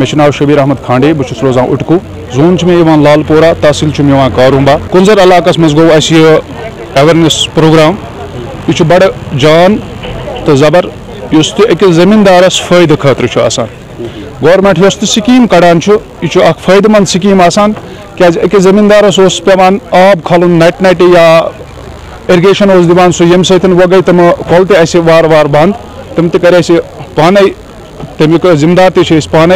मे नाव शबीर अहमद खांडे बहुत रोजान उटकू जोन मे लालपोरा तहसील कारुंबा कुंजर इलाकस मज गो अवेयरनेस प्रोग्राम यह बड़ जान तो जबर अकिस जमींदारस फायदे खतर गवर्नमेंट यह स्कीम कड़ान यह फायदेमंद स्कीम क्या अकिस जमींदारस पेवान आब खलुन नट नट या इरिगेशन दिवान सह ये वो गई तम कल ते वार वार बंद तम कर पाने तमिक जिम्मेदार ते पाने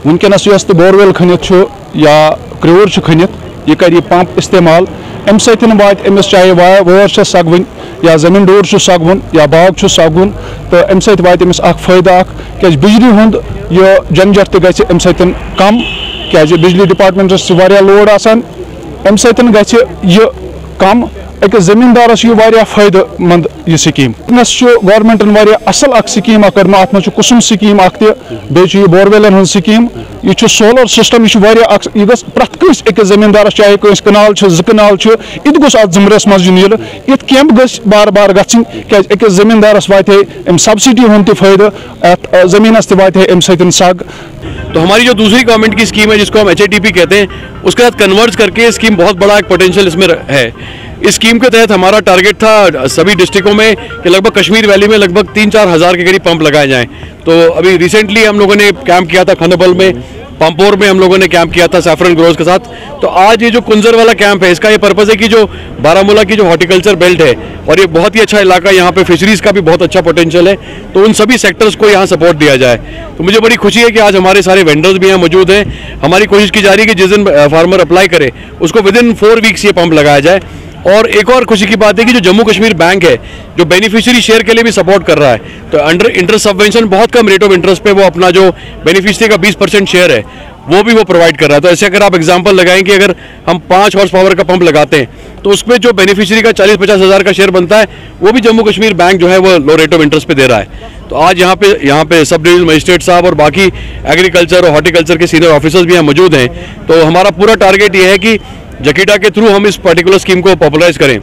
वनकस बोरवेल खनित या क्रोर खनित यह कर पंप इस्तेमाल अम वात अमिस चाहे वार सगवन या जमीन डोर सगवन या बाग सगवन तो अम वात अमिस फायदा क्या बिजली हुंद यह झंझट तक अम कम क्या बिजली डिपार्टमेंटस लोड आसान अम गह कम अकिस जमींदारस यह फायदेमंद यह स्कीम गवर्नमेंटन असल स्कीम कर्म अत मे कुसुम स्कीम बे बोरवेलन हज स्कीम यह सोलर सिस्टम यह प्रत कस अकिस जमींदारस चाहे कस कनाल जो कनाल यह गोस अत जुमरस मज यल ये कैंप गस बार बार गन क्या अकिस जमींदारस वात अम सब्सिडी हुंद फायदे अत जमीनस वात अम सग। तो हमारी जो दूसरी गवर्नमेंट की स्कीम है जिसको हम HITP कहते हैं उसके साथ कन्वर्ट करके स्कीम बहुत बड़ा एक पोटेंशियल इसमें है। इस स्कीम के तहत हमारा टारगेट था सभी डिस्ट्रिक्टों में कि लगभग कश्मीर वैली में लगभग 3-4 हज़ार के करीब पंप लगाए जाएं। तो अभी रिसेंटली हम लोगों ने कैंप किया था खंडबल में, पंपोर में हम लोगों ने कैंप किया था सैफरन ग्रोवर्स के साथ। तो आज ये जो कुंजर वाला कैंप है इसका ये पर्पज़ है कि जो बारामूला की जो हॉर्टिकल्चर बेल्ट है और ये बहुत ही अच्छा इलाका, यहाँ पे फिशरीज़ का भी बहुत अच्छा पोटेंशियल है, तो उन सभी सेक्टर्स को यहाँ सपोर्ट दिया जाए। तो मुझे बड़ी खुशी है कि आज हमारे सारे वेंडर्स भी यहाँ मौजूद हैं। हमारी कोशिश की जा रही है कि जिस दिन फार्मर अप्लाई करे उसको विदिन 4 वीक्स ये पंप लगाया जाए। और एक और खुशी की बात है कि जो जम्मू कश्मीर बैंक है जो बेनिफिशियरी शेयर के लिए भी सपोर्ट कर रहा है, तो अंडर इंटरेस्ट सबवेंशन बहुत कम रेट ऑफ इंटरेस्ट पे वो अपना जो बेनिफिशियरी का 20% शेयर है वो भी वो प्रोवाइड कर रहा है। तो ऐसे अगर आप एग्जांपल लगाएं कि अगर हम 5 हॉर्स पावर का पंप लगाते हैं तो उसमें जो बेनिफिशियरी का 40-50 हज़ार का शेयर बनता है वो भी जम्मू कश्मीर बैंक जो है वो लो रेट ऑफ इंटरेस्ट पे दे रहा है। तो आज यहाँ पे सब डिविजनल मजिस्ट्रेट साहब और बाकी एग्रीकल्चर और हॉर्टिकल्चर के सीनियर ऑफिसर्स भी यहाँ मौजूद हैं। तो हमारा पूरा टारगेट ये है कि जकीटा के थ्रू हम इस पर्टिकुलर स्कीम को पॉपुलराइज करें।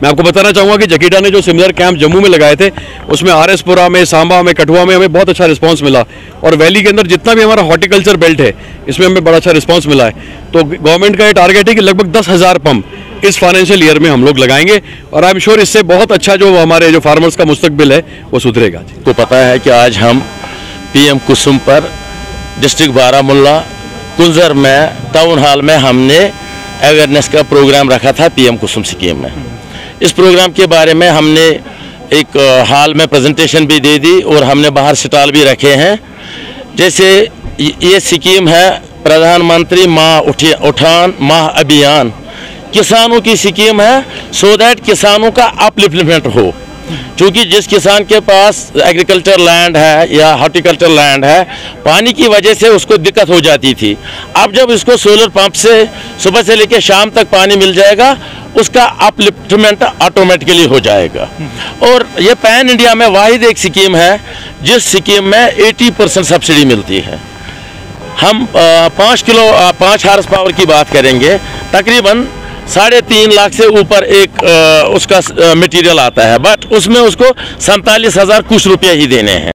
मैं आपको बताना चाहूँगा कि जकीटा ने जो सिमिलर कैंप जम्मू में लगाए थे उसमें RS-पुरा में, सांबा में, कठुआ में हमें बहुत अच्छा रिस्पांस मिला और वैली के अंदर जितना भी हमारा हॉर्टिकल्चर बेल्ट है इसमें हमें बड़ा अच्छा रिस्पांस मिला है। तो गवर्नमेंट का ये टारगेट है कि लगभग 10,000 पंप इस फाइनेंशियल ईयर में हम लोग लगाएंगे और आई एम श्योर इससे बहुत अच्छा जो हमारे जो फार्मर्स का मुस्तकबिल है वो सुधरेगा। को पता है कि आज हम PM कुसुम पर डिस्ट्रिक्ट बारामूला कुंजर में टाउन हॉल में हमने अवेयरनेस का प्रोग्राम रखा था PM कुसुम स्कीम में। इस प्रोग्राम के बारे में हमने एक हॉल में प्रेजेंटेशन भी दे दी और हमने बाहर स्टॉल भी रखे हैं। जैसे ये स्कीम है प्रधानमंत्री उठान माह अभियान, किसानों की स्कीम है सो दैट किसानों का अपलिफ्टमेंट हो। क्योंकि जिस किसान के पास एग्रीकल्चर लैंड है या हॉर्टिकल्चर लैंड है पानी की वजह से उसको दिक्कत हो जाती थी, अब जब इसको सोलर पंप से सुबह से लेकर शाम तक पानी मिल जाएगा उसका अपलिफ्टमेंट ऑटोमेटिकली हो जाएगा। और ये पैन इंडिया में वाहिद एक स्कीम है जिस स्कीम में 80% सब्सिडी मिलती है। हम 5 हॉर्स पावर की बात करेंगे, तकरीबन 3.5 लाख से ऊपर एक उसका मटेरियल आता है, बट उसमें उसको 47,000 कुछ रुपये ही देने हैं।